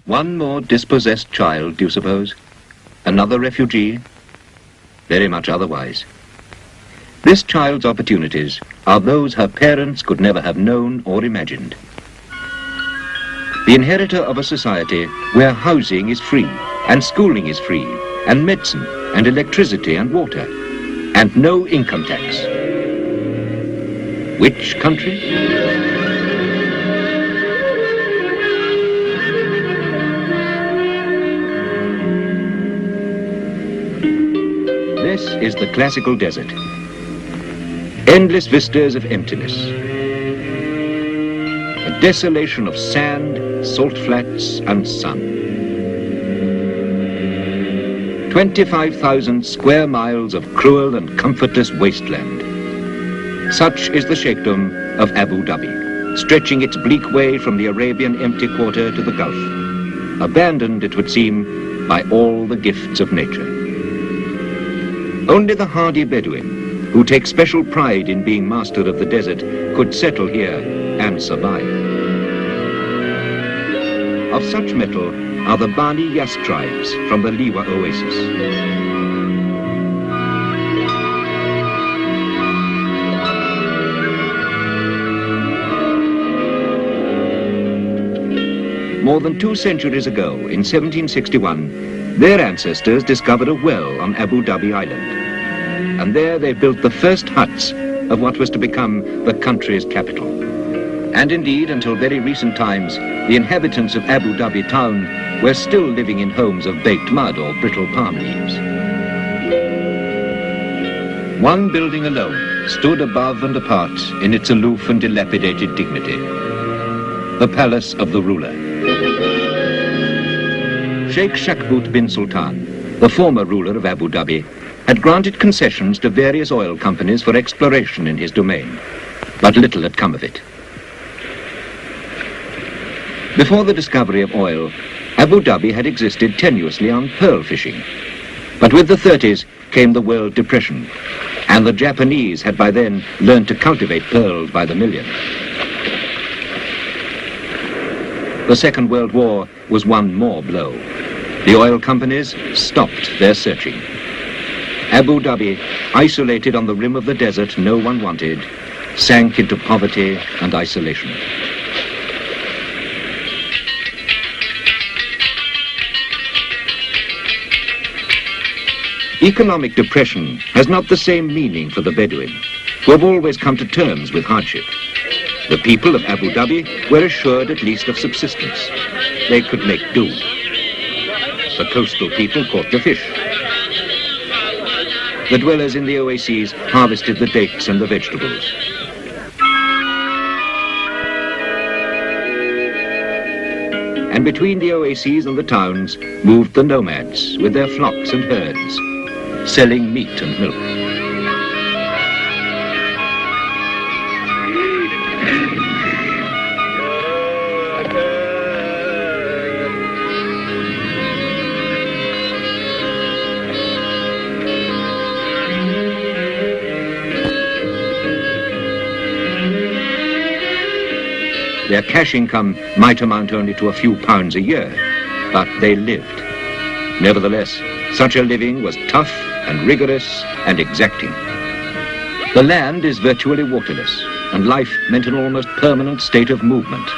One more dispossessed child, do you suppose? Another refugee? Very much otherwise. This child's opportunities are those her parents could never have known or imagined. The inheritor of a society where housing is free, and schooling is free, and medicine, and electricity and water, and no income tax. Which country? This is the classical desert. Endless vistas of emptiness. A desolation of sand, salt flats and sun. 25,000 square miles of cruel and comfortless wasteland. Such is the Sheikhdom of Abu Dhabi, stretching its bleak way from the Arabian empty quarter to the Gulf, abandoned, it would seem, by all the gifts of nature. Only the hardy Bedouin, who take special pride in being master of the desert, could settle here and survive. Of such metal are the Bani Yas tribes from the Liwa oasis. More than 2 centuries ago, in 1761, their ancestors discovered a well on Abu Dhabi Island. And there they built the first huts of what was to become the country's capital. And indeed, until very recent times, the inhabitants of Abu Dhabi town were still living in homes of baked mud or brittle palm leaves. One building alone stood above and apart in its aloof and dilapidated dignity. The palace of the ruler. Sheikh Shakbut bin Sultan, the former ruler of Abu Dhabi, had granted concessions to various oil companies for exploration in his domain, but little had come of it. Before the discovery of oil, Abu Dhabi had existed tenuously on pearl fishing. But with the 30s came the World Depression, and the Japanese had by then learned to cultivate pearls by the million. The Second World War was one more blow. The oil companies stopped their searching. Abu Dhabi, isolated on the rim of the desert no one wanted, sank into poverty and isolation. Economic depression has not the same meaning for the Bedouin, who have always come to terms with hardship. The people of Abu Dhabi were assured at least of subsistence. They could make do. The coastal people caught the fish. The dwellers in the oases harvested the dates and the vegetables. And between the oases and the towns moved the nomads with their flocks and herds, selling meat and milk. Their cash income might amount only to a few pounds a year, but they lived. Nevertheless, such a living was tough and rigorous and exacting. The land is virtually waterless, and life meant an almost permanent state of movement,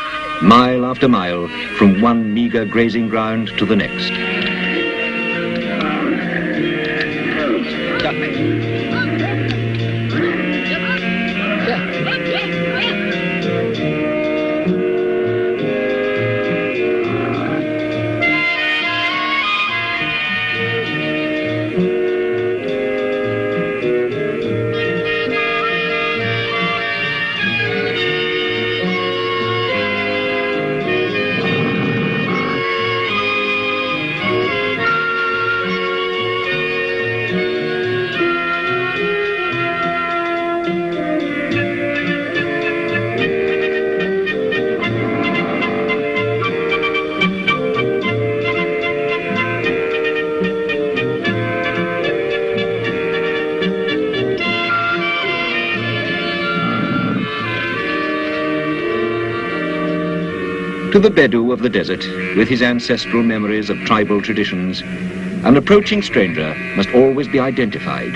mile after mile, from one meager grazing ground to the next. To the Bedou of the desert, with his ancestral memories of tribal traditions, an approaching stranger must always be identified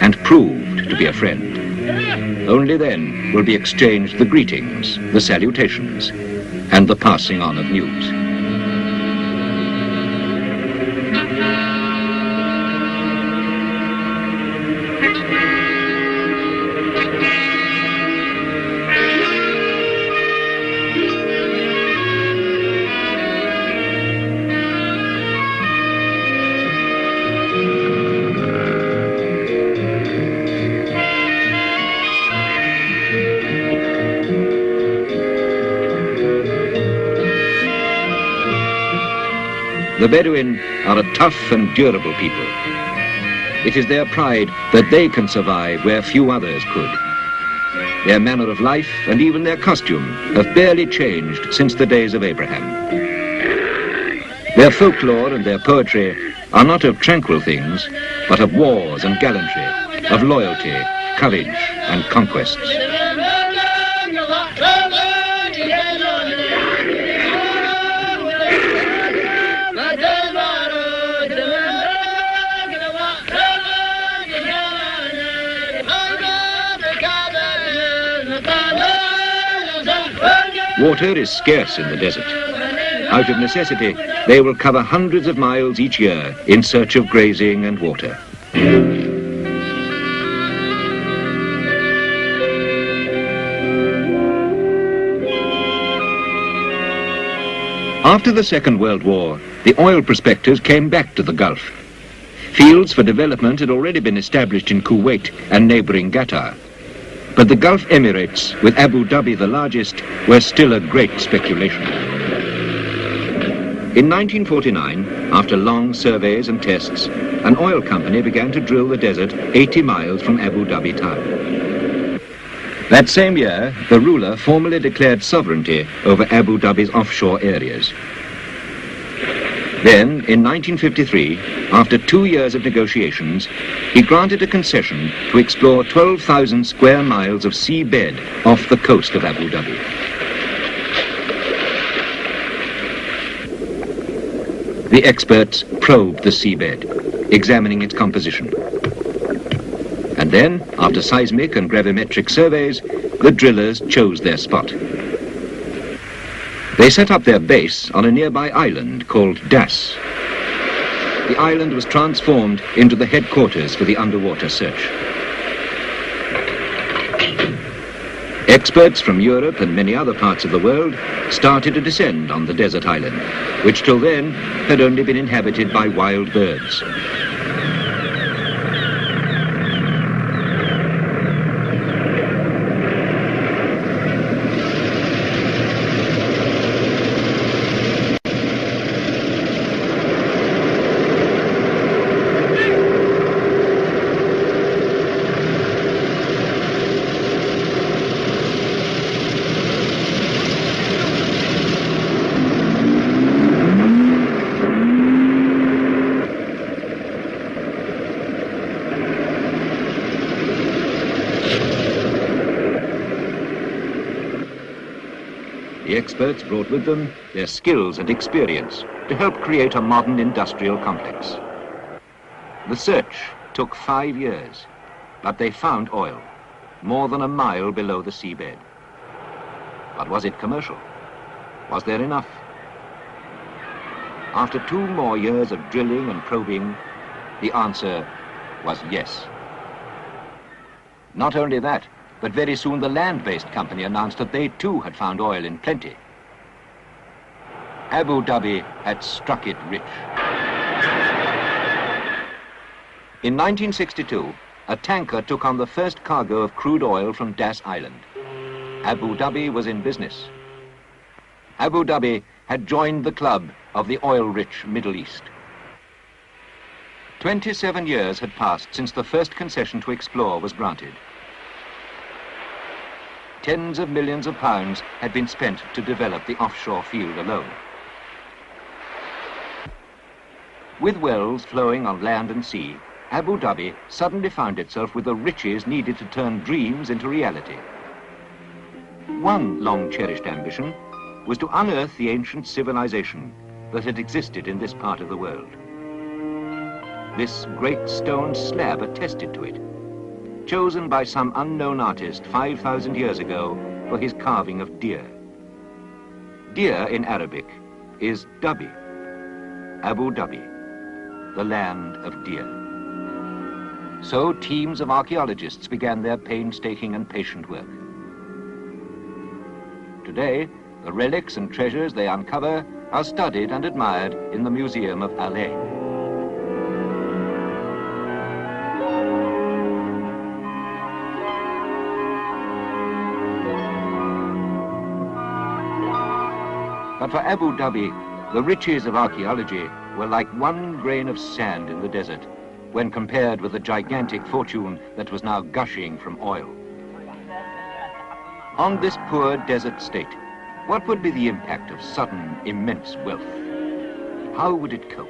and proved to be a friend. Only then will be exchanged the greetings, the salutations, and the passing on of news. The Bedouin are a tough and durable people. It is their pride that they can survive where few others could. Their manner of life and even their costume have barely changed since the days of Abraham. Their folklore and their poetry are not of tranquil things, but of wars and gallantry, of loyalty, courage and conquests. Water is scarce in the desert. Out of necessity, they will cover hundreds of miles each year in search of grazing and water. After the Second World War, the oil prospectors came back to the Gulf. Fields for development had already been established in Kuwait and neighboring Qatar. But the Gulf Emirates, with Abu Dhabi the largest, were still a great speculation. In 1949, after long surveys and tests, an oil company began to drill the desert 80 miles from Abu Dhabi town. That same year, the ruler formally declared sovereignty over Abu Dhabi's offshore areas. Then, in 1953, after 2 years of negotiations, he granted a concession to explore 12,000 square miles of seabed off the coast of Abu Dhabi. The experts probed the seabed, examining its composition. And then, after seismic and gravimetric surveys, the drillers chose their spot. They set up their base on a nearby island called Das. The island was transformed into the headquarters for the underwater search. Experts from Europe and many other parts of the world started to descend on the desert island, which till then had only been inhabited by wild birds. The experts brought with them their skills and experience to help create a modern industrial complex. The search took 5 years, but they found oil, more than a mile below the seabed. But was it commercial? Was there enough? After 2 more years of drilling and probing, the answer was yes. Not only that, but very soon the land-based company announced that they too had found oil in plenty. Abu Dhabi had struck it rich. In 1962, a tanker took on the first cargo of crude oil from Das Island. Abu Dhabi was in business. Abu Dhabi had joined the club of the oil-rich Middle East. 27 years had passed since the first concession to explore was granted. Tens of millions of pounds had been spent to develop the offshore field alone. With wells flowing on land and sea, Abu Dhabi suddenly found itself with the riches needed to turn dreams into reality. One long-cherished ambition was to unearth the ancient civilization that had existed in this part of the world. This great stone slab attested to it, chosen by some unknown artist 5,000 years ago for his carving of deer. Deer in Arabic is Dhabi, Abu Dhabi, the land of deer. So teams of archaeologists began their painstaking and patient work. Today, the relics and treasures they uncover are studied and admired in the Museum of Al Ain. But for Abu Dhabi, the riches of archaeology were like one grain of sand in the desert when compared with the gigantic fortune that was now gushing from oil. On this poor desert state, what would be the impact of sudden, immense wealth? How would it cope?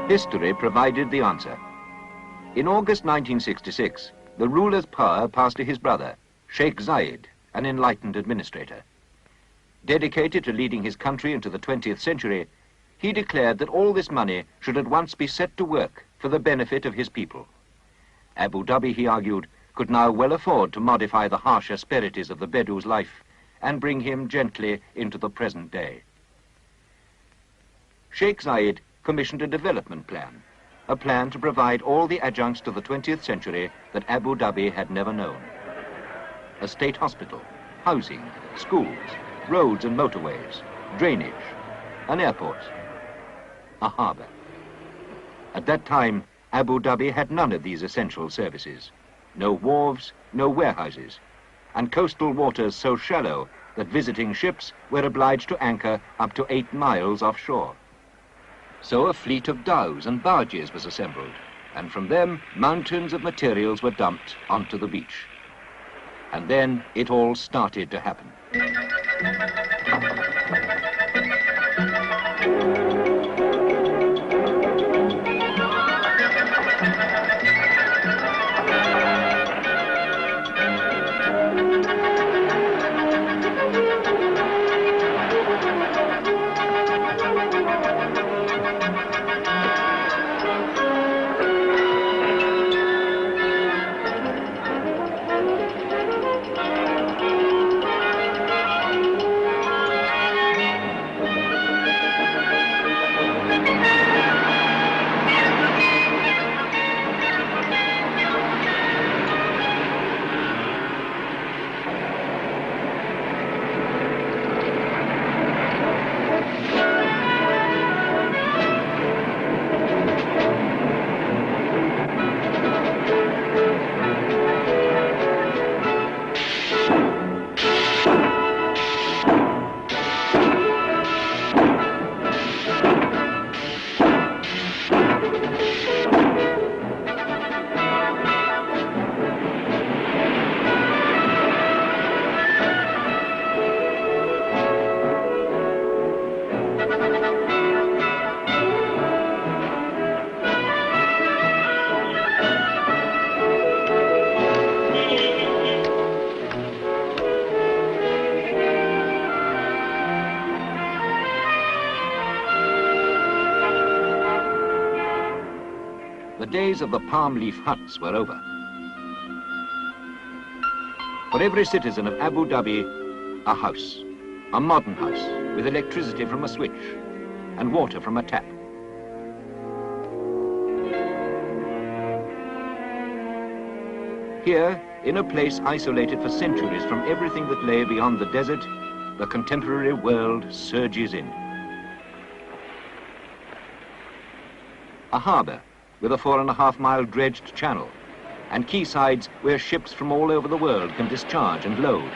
History provided the answer. In August 1966, the ruler's power passed to his brother, Sheikh Zayed, an enlightened administrator. Dedicated to leading his country into the 20th century, he declared that all this money should at once be set to work for the benefit of his people. Abu Dhabi, he argued, could now well afford to modify the harsh asperities of the Bedou's life and bring him gently into the present day. Sheikh Zayed commissioned a development plan, a plan to provide all the adjuncts to the 20th century that Abu Dhabi had never known. A state hospital, housing, schools, roads and motorways, drainage, an airport, a harbour. At that time, Abu Dhabi had none of these essential services. No wharves, no warehouses, and coastal waters so shallow that visiting ships were obliged to anchor up to 8 miles offshore. So a fleet of dhows and barges was assembled, and from them mountains of materials were dumped onto the beach. And then it all started to happen. The days of the palm leaf huts were over. For every citizen of Abu Dhabi, a house, a modern house with electricity from a switch and water from a tap. Here, in a place isolated for centuries from everything that lay beyond the desert, the contemporary world surges in. A harbour with a 4.5-mile dredged channel, and quaysides where ships from all over the world can discharge and load.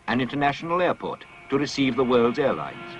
An international airport to receive the world's airlines.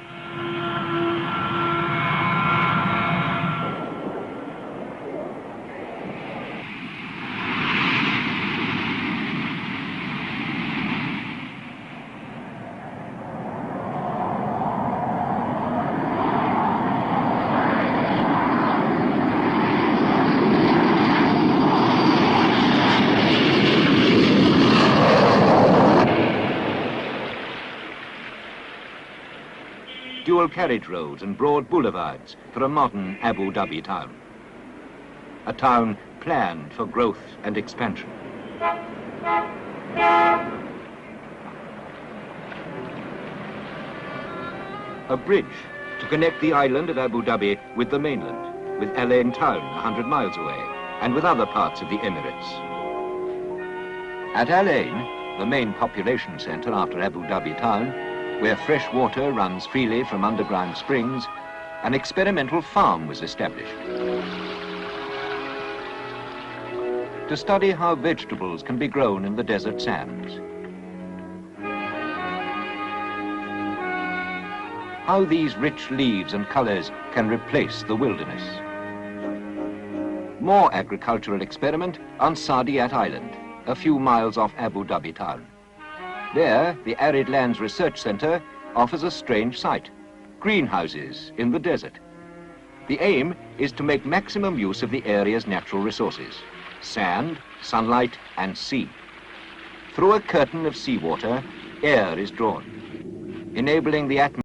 dual carriage roads and broad boulevards for a modern Abu Dhabi town. A town planned for growth and expansion. A bridge to connect the island of Abu Dhabi with the mainland, with Al Ain town 100 miles away, and with other parts of the Emirates. At Al Ain, the main population centre after Abu Dhabi town, where fresh water runs freely from underground springs, an experimental farm was established. To study how vegetables can be grown in the desert sands. How these rich leaves and colours can replace the wilderness. More agricultural experiment on Saadiyat Island, a few miles off Abu Dhabi town. There, the Arid Lands Research Centre offers a strange sight, greenhouses in the desert. The aim is to make maximum use of the area's natural resources, sand, sunlight and sea. Through a curtain of seawater, air is drawn, enabling the atmosphere